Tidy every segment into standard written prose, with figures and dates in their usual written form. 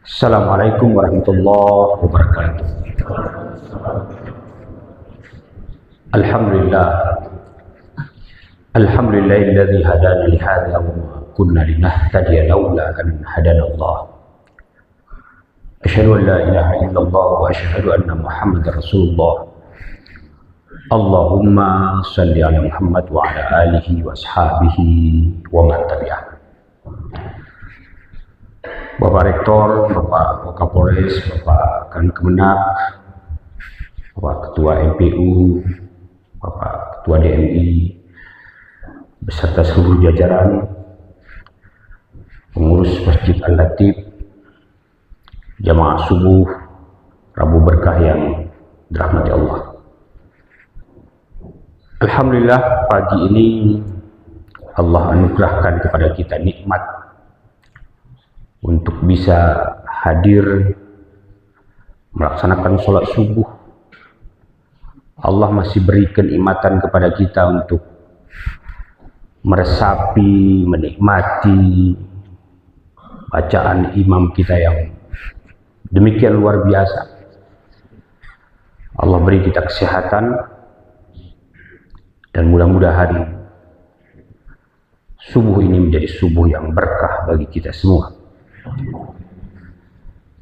Assalamualaikum warahmatullahi wabarakatuh. Alhamdulillah. Alhamdulillahilladzi hadana li hadza wa ma kunna linahtadiya laula an hadana Allah. Asyhadu an la ilaha illallah wa asyhadu anna Muhammadar Rasulullah. Allahumma shalli ala Muhammad wa ala alihi wa ashabihi wa man tabi'ah. Bapak Rektor, Bapak Kapolres, Bapak Kemenak, Bapak Ketua MPU, Bapak Ketua DMI, beserta seluruh jajaran, pengurus Masjid Al-Latif, jamaah subuh, Rabu berkah yang dirahmati Allah. Alhamdulillah, pagi ini Allah anugerahkan kepada kita nikmat untuk bisa hadir melaksanakan sholat subuh. Allah masih beri kenikmatan kepada kita untuk meresapi, menikmati bacaan imam kita yang demikian luar biasa. Allah beri kita kesehatan dan mudah-mudahan subuh ini menjadi subuh yang berkah bagi kita semua.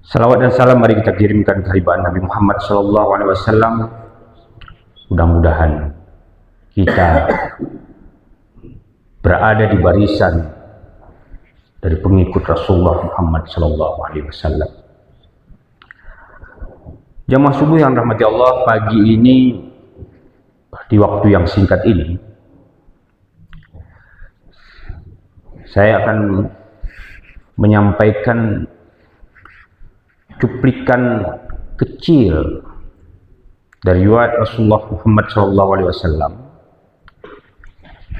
Salawat dan salam mari kita kirimkan kehadiran Nabi Muhammad SAW. Mudah-mudahan kita berada di barisan dari pengikut Rasulullah Muhammad SAW. Jamaah subuh yang rahmati Allah, pagi ini di waktu yang singkat ini saya akan menyampaikan cuplikan kecil dari riwayat Rasulullah Muhammad SAW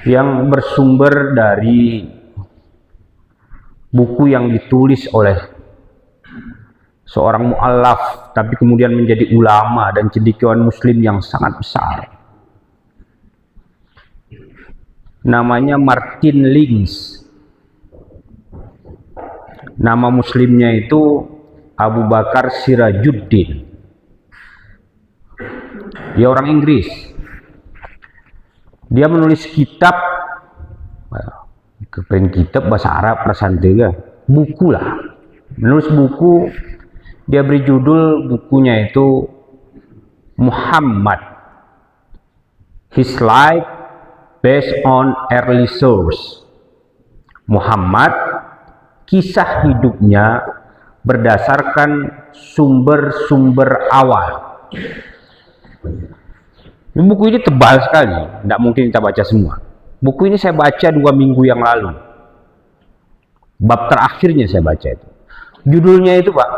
yang bersumber dari buku yang ditulis oleh seorang mu'allaf tapi kemudian menjadi ulama dan cendekiawan muslim yang sangat besar. Namanya Martin Lings. Nama muslimnya itu Abu Bakar Sirajuddin. Dia orang Inggris. Dia menulis kitab, kitab bahasa Arab, prasantega, buku lah. Menulis buku, dia beri judul bukunya itu Muhammad, His Life Based on Early Source. Muhammad, kisah hidupnya berdasarkan sumber-sumber awal. Buku ini tebal sekali, tidak mungkin kita baca semua. Buku ini saya baca 2 minggu yang lalu. Bab terakhirnya saya baca itu. Judulnya itu Pak,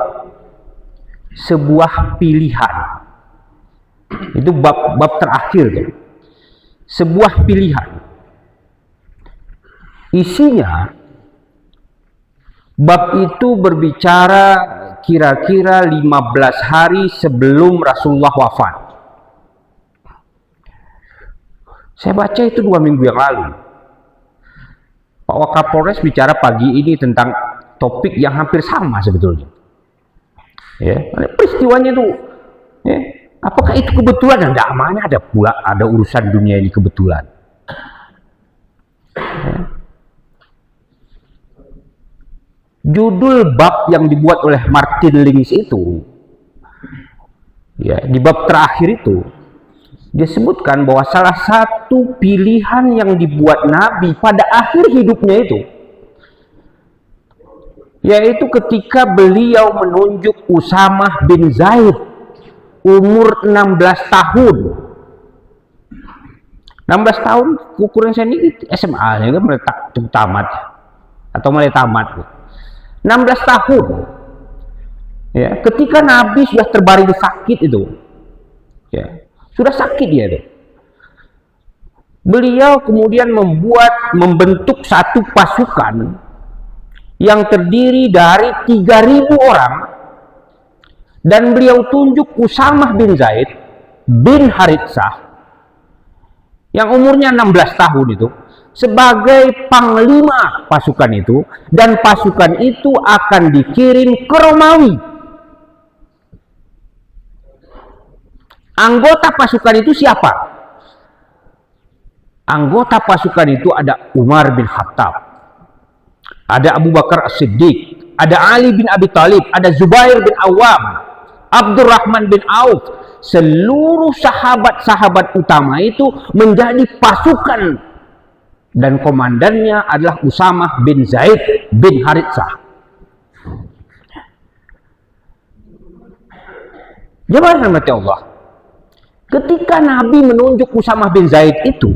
sebuah pilihan. Itu bab terakhir tuh. Sebuah pilihan. Isinya, bab itu berbicara kira-kira 15 hari sebelum Rasulullah wafat. Saya baca itu 2 minggu yang lalu. Pak Wakapolres bicara pagi ini tentang topik yang hampir sama sebetulnya. Ya, peristiwanya itu, ya, apakah itu kebetulan? Tidak, mana ada pula ada urusan dunia ini kebetulan. Ya. Judul bab yang dibuat oleh Martin Lings itu, ya, di bab terakhir itu dia sebutkan bahwa salah satu pilihan yang dibuat Nabi pada akhir hidupnya itu, yaitu ketika beliau menunjuk Usamah bin Zaid umur 16 tahun. 16 tahun ukuran saya ini SMA, ya kan, mulai tamat atau mulai tamat. 16 tahun. Ya, ketika Nabi sudah terbaring sakit itu. Ya, sudah sakit dia itu. Beliau kemudian membentuk satu pasukan yang terdiri dari 3.000 orang dan beliau tunjuk Usamah bin Zaid bin Haritsah yang umurnya 16 tahun itu sebagai panglima pasukan itu, dan pasukan itu akan dikirim ke Romawi. Anggota pasukan itu siapa? Anggota pasukan itu ada Umar bin Khattab, ada Abu Bakar As-Siddiq, ada Ali bin Abi Thalib, ada Zubair bin Awam, Abdurrahman bin Auf. Seluruh sahabat-sahabat utama itu menjadi pasukan, dan komandannya adalah Usamah bin Zaid bin Haritsah. Jemaah rahmati Allah, ketika Nabi menunjuk Usamah bin Zaid itu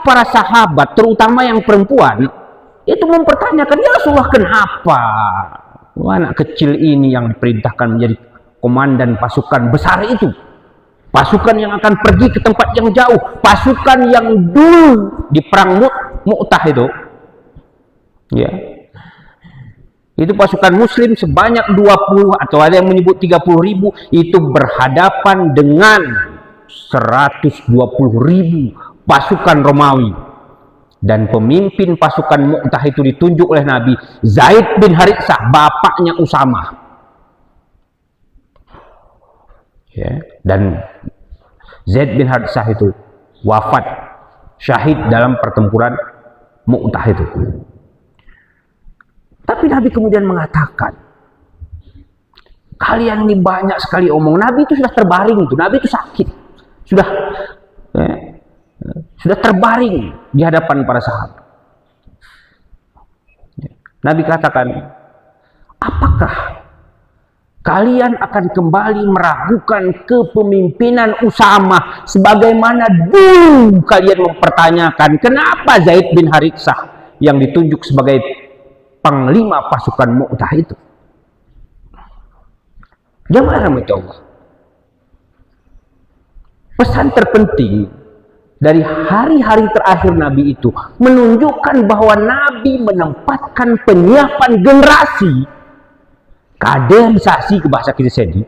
para sahabat, terutama yang perempuan, itu mempertanyakan, ya Rasulullah, kenapa anak kecil ini yang diperintahkan menjadi komandan pasukan besar itu, pasukan yang akan pergi ke tempat yang jauh, pasukan yang dulu di perang Mu'tah itu, ya, itu pasukan muslim sebanyak 20 atau ada yang menyebut 30.000, itu berhadapan dengan 120.000 pasukan Romawi. Dan pemimpin pasukan Mu'tah itu ditunjuk oleh Nabi, Zaid bin Haritsah, bapaknya Usamah. Ya, dan Zaid bin Haritsah itu wafat syahid dalam pertempuran Mu'tah itu. Tapi Nabi kemudian mengatakan, kalian ini banyak sekali omong. Nabi itu sudah terbaring, itu Nabi itu sakit, sudah terbaring di hadapan para sahabat. Nabi katakan, apakah kalian akan kembali meragukan kepemimpinan Usamah sebagaimana dulu kalian mempertanyakan kenapa Zaid bin Haritsah yang ditunjuk sebagai panglima pasukan Mu'tah itu? Jemaah rahmati Allah, pesan terpenting dari hari-hari terakhir Nabi itu menunjukkan bahwa Nabi menempatkan penyiapan generasi, kaderisasi ke bahasa kita sendiri,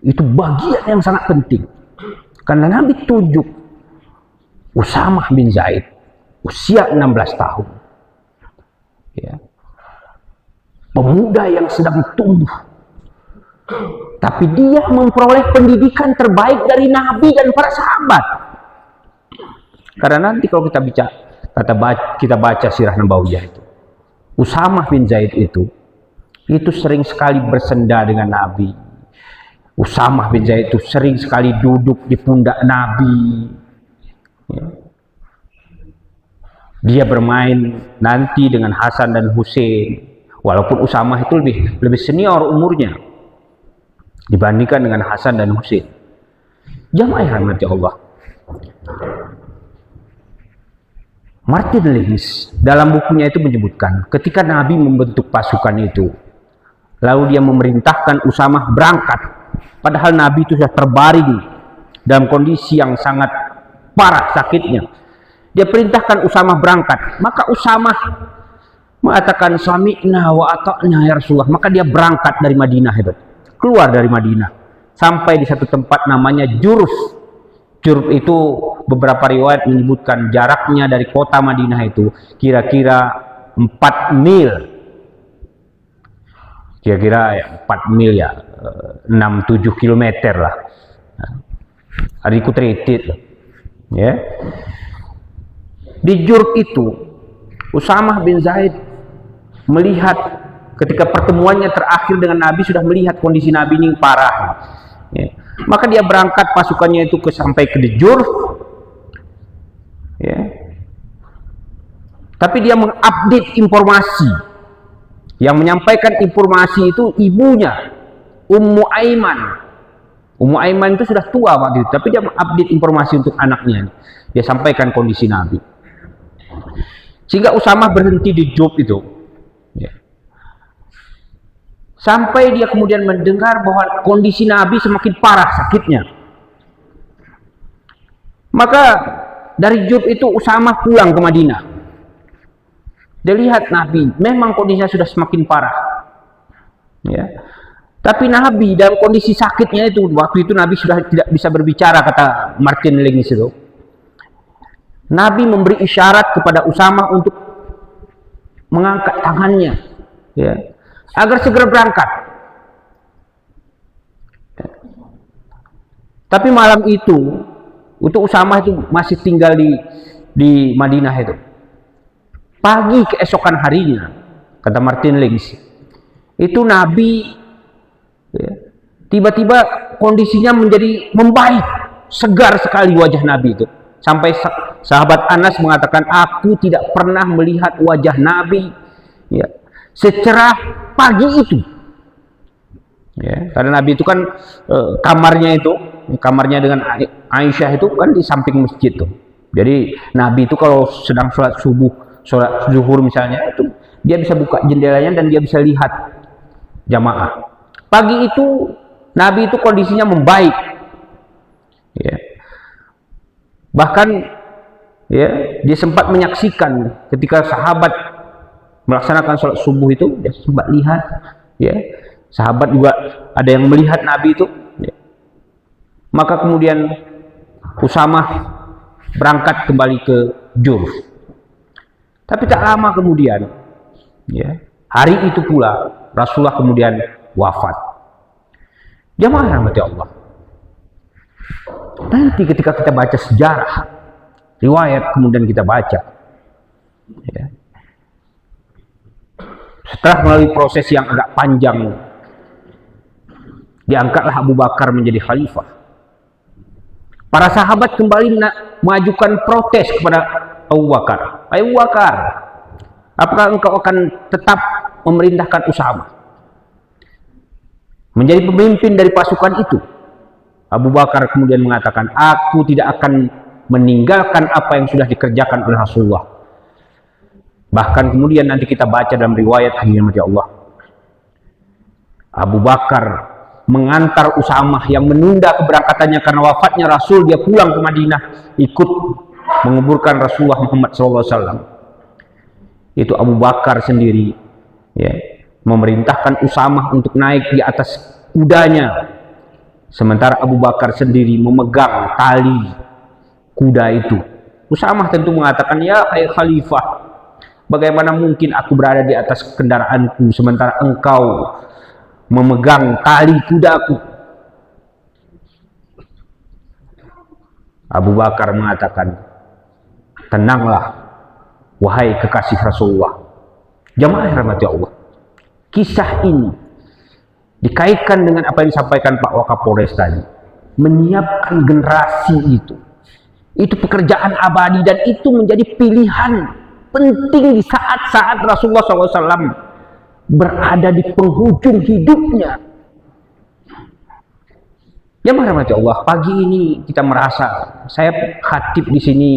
itu bagian yang sangat penting. Karena Nabi tunjuk Usamah bin Zaid usia 16 tahun, ya, pemuda yang sedang tumbuh, tapi dia memperoleh pendidikan terbaik dari Nabi dan para sahabat. Karena nanti kalau kita baca sirah Nabawiyah itu, Usamah bin Zaid itu sering sekali bersenda dengan Nabi. Usamah bin Zaid itu sering sekali duduk di pundak Nabi. Ya. Dia bermain nanti dengan Hasan dan Husain. Walaupun Usamah itu lebih senior umurnya dibandingkan dengan Hasan dan Husain. Jamaah rahmati Allah, Martin Lewis dalam bukunya itu menyebutkan ketika Nabi membentuk pasukan itu, lalu dia memerintahkan Usamah berangkat, padahal Nabi itu sudah terbaring dalam kondisi yang sangat parah sakitnya. Dia perintahkan Usamah berangkat, maka Usamah mengatakan sami'na wa ata'na ya Rasulullah. Maka dia berangkat dari Madinah, keluar dari Madinah sampai di satu tempat namanya Juruf. Juruf itu beberapa riwayat menyebutkan jaraknya dari kota Madinah itu kira-kira 4 mil. Kira-kira 4 mil ya, 6-7 kilometer lah. Adikku teritit ya. Di Juruf itu Usamah bin Zaid melihat ketika pertemuannya terakhir dengan Nabi, sudah melihat kondisi Nabi ini parah. Ya. Maka dia berangkat pasukannya itu sampai ke Juruf. Ya. Tapi dia mengupdate informasi. Yang menyampaikan informasi itu ibunya, Ummu Aiman. Ummu Aiman itu sudah tua waktu itu, tapi dia mengupdate informasi untuk anaknya. Dia sampaikan kondisi Nabi. Sehingga Usamah berhenti di Juruf itu. Ya. Sampai dia kemudian mendengar bahwa kondisi Nabi semakin parah sakitnya. Maka dari Juruf itu Usamah pulang ke Madinah. Dia lihat Nabi, memang kondisinya sudah semakin parah. Ya. Tapi Nabi dalam kondisi sakitnya itu, waktu itu Nabi sudah tidak bisa berbicara, kata Martin Lewis itu. Nabi memberi isyarat kepada Usamah untuk mengangkat tangannya, ya, agar segera berangkat. Tapi malam itu Usamah itu masih tinggal di Madinah itu. Pagi keesokan harinya, kata Martin Lings, itu Nabi, ya, tiba-tiba kondisinya menjadi membaik, segar sekali wajah Nabi itu. Sampai sahabat Anas mengatakan, aku tidak pernah melihat wajah Nabi, ya, secerah pagi itu. Ya, karena Nabi itu kan kamarnya dengan Aisyah itu kan di samping masjid tuh. Jadi Nabi itu kalau sedang sholat subuh, sholat zuhur misalnya, itu dia bisa buka jendelanya dan dia bisa lihat jamaah. Pagi itu Nabi itu kondisinya membaik, ya. Bahkan, ya, dia sempat menyaksikan ketika sahabat melaksanakan sholat subuh itu, dia sempat lihat, ya, sahabat juga ada yang melihat Nabi itu, ya. Maka kemudian Usamah berangkat kembali ke Jurf. Tapi tak lama kemudian, ya, hari itu pula Rasulullah kemudian wafat. Jamaah rahmati Allah, nanti ketika kita baca sejarah, riwayat, kemudian kita baca, ya, setelah melalui proses yang agak panjang, diangkatlah Abu Bakar menjadi khalifah. Para sahabat kembali mengajukan protes kepada Abu Bakar. Abu Bakar, apakah engkau akan tetap memerintahkan Usamah menjadi pemimpin dari pasukan itu? Abu Bakar kemudian mengatakan, aku tidak akan meninggalkan apa yang sudah dikerjakan oleh Rasulullah. Bahkan kemudian nanti kita baca dalam riwayat, hadirin Allah, Abu Bakar mengantar Usamah yang menunda keberangkatannya karena wafatnya Rasul. Dia pulang ke Madinah, ikut menguburkan Rasulullah Muhammad SAW. Itu Abu Bakar sendiri, ya, memerintahkan Usamah untuk naik di atas kudanya, sementara Abu Bakar sendiri memegang tali kuda itu. Usamah tentu mengatakan, ya hai khalifah, bagaimana mungkin aku berada di atas kendaraanku sementara engkau memegang tali kudaku? Abu Bakar mengatakan, tenanglah wahai kekasih Rasulullah. Jamaah rahmati Allah, kisah ini dikaitkan dengan apa yang disampaikan Pak Wakapolres tadi. Menyiapkan generasi itu pekerjaan abadi, dan itu menjadi pilihan penting di saat-saat Rasulullah SAW berada di penghujung hidupnya. Ya rahmati Allah, pagi ini kita merasa, saya khatib di sini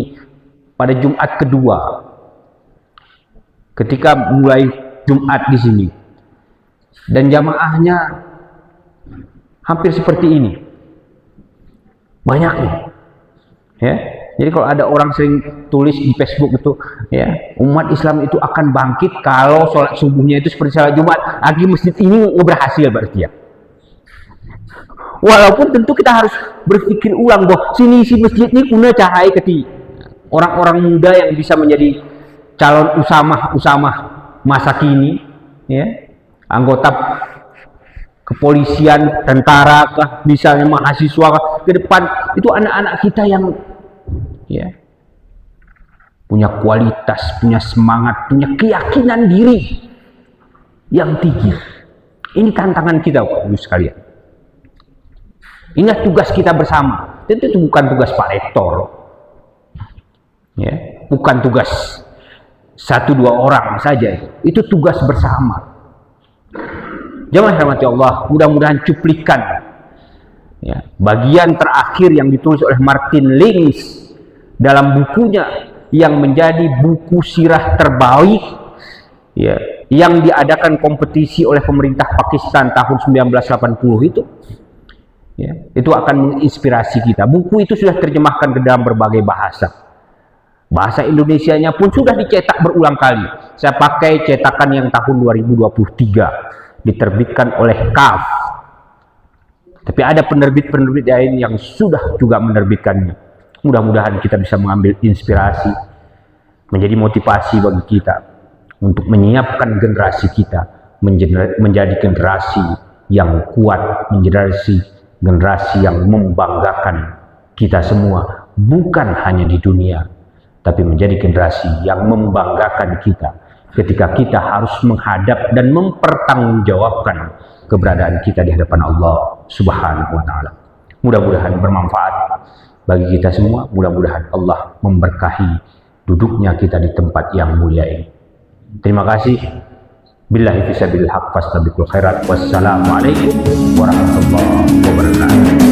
pada Jumat kedua, ketika mulai Jumat di sini, dan jamaahnya hampir seperti ini banyaknya, ya. Jadi kalau ada orang sering tulis di Facebook itu, ya, umat Islam itu akan bangkit kalau sholat subuhnya itu seperti sholat Jumat. Lagi masjid ini berhasil berarti, ya. Walaupun tentu kita harus berpikir ulang bahwa sini isi masjid ini kuna cahaya keti orang-orang muda yang bisa menjadi calon Usamah masa kini, ya, anggota kepolisian, tentara kah, misalnya mahasiswa kah, ke depan itu anak-anak kita yang, ya, punya kualitas, punya semangat, punya keyakinan diri yang tinggi. Ini tantangan kita, Bapak Ibu sekalian. Ini tugas kita bersama. Tentu itu bukan tugas Pak Rektor, ya, bukan tugas 1-2 orang saja. Itu tugas bersama. Jamaah rahmati Allah, mudah-mudahan cuplikan, ya, bagian terakhir yang ditulis oleh Martin Lings dalam bukunya yang menjadi buku sirah terbaik, ya, yang diadakan kompetisi oleh pemerintah Pakistan tahun 1980 itu, ya, itu akan menginspirasi kita. Buku itu sudah terjemahkan ke dalam berbagai bahasa. Bahasa Indonesianya pun sudah dicetak berulang kali. Saya pakai cetakan yang tahun 2023, diterbitkan oleh KAF. Tapi ada penerbit-penerbit lain yang sudah juga menerbitkannya. Mudah-mudahan kita bisa mengambil inspirasi, menjadi motivasi bagi kita untuk menyiapkan generasi kita menjadi generasi yang kuat, menjadi generasi yang membanggakan kita semua, bukan hanya di dunia, tapi menjadi generasi yang membanggakan kita ketika kita harus menghadap dan mempertanggungjawabkan keberadaan kita di hadapan Allah Subhanahu wa Ta'ala. Mudah-mudahan bermanfaat bagi kita semua. Mudah-mudahan Allah memberkahi duduknya kita di tempat yang mulia ini. Terima kasih. Billahi fisabilil haq fastabiqul khairat. Wassalamualaikum warahmatullahi wabarakatuh.